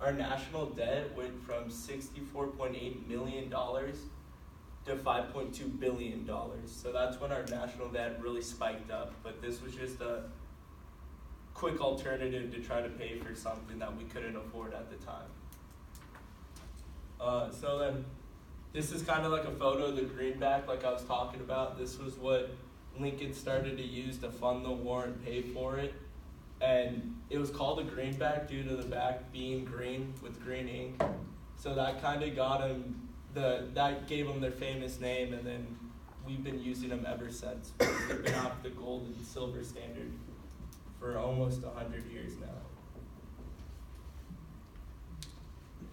our national debt went from $64.8 million to $5.2 billion. So that's when our national debt really spiked up. But this was just a quick alternative to try to pay for something that we couldn't afford at the time. So then, this is kind of like a photo of the greenback like I was talking about. This was what Lincoln started to use to fund the war and pay for it. And it was called a greenback due to the back being green with green ink. So that kind of got them, that gave them their famous name, and then we've been using them ever since. They've been off the gold and silver standard for almost 100 years now.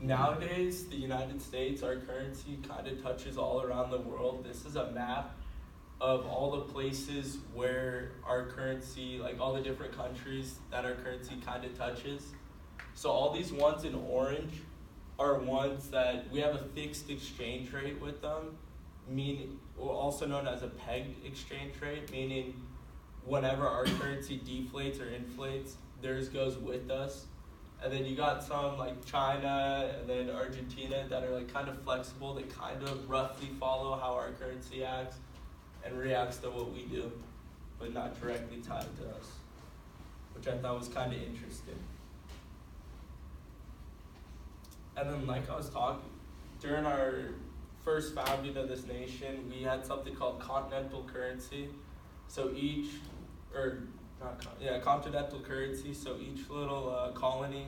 Nowadays, the United States, our currency kind of touches all around the world. This is a map of all the places where our currency, like all the different countries that our currency kind of touches. So all these ones in orange are ones that we have a fixed exchange rate with them, also known as a pegged exchange rate, meaning whenever our currency deflates or inflates, theirs goes with us. And then you got some like China and then Argentina that are like kind of flexible, that kind of roughly follow how our currency acts and reacts to what we do, but not directly tied to us, which I thought was kind of interesting. And then like I was talking, during our first founding of this nation, we had something called continental currency. So continental currency, so each little colony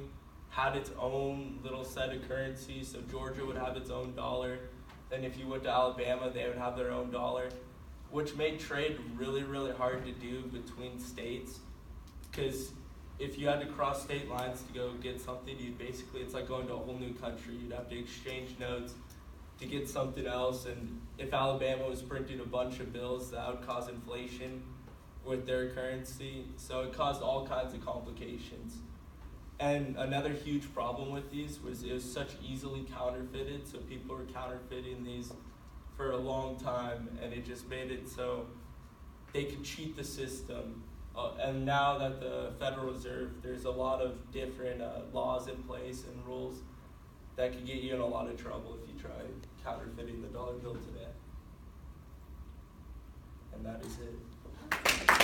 had its own little set of currencies. So Georgia would have its own dollar. Then if you went to Alabama, they would have their own dollar, which made trade really, really hard to do between states. Because if you had to cross state lines to go get something, it's like going to a whole new country. You'd have to exchange notes to get something else. And if Alabama was printing a bunch of bills, that would cause inflation with their currency. So it caused all kinds of complications. And another huge problem with these was it was such easily counterfeited. So people were counterfeiting these for a long time, and it just made it so they could cheat the system. And now that the Federal Reserve, there's a lot of different laws in place and rules that could get you in a lot of trouble if you try counterfeiting the dollar bill today. And that is it.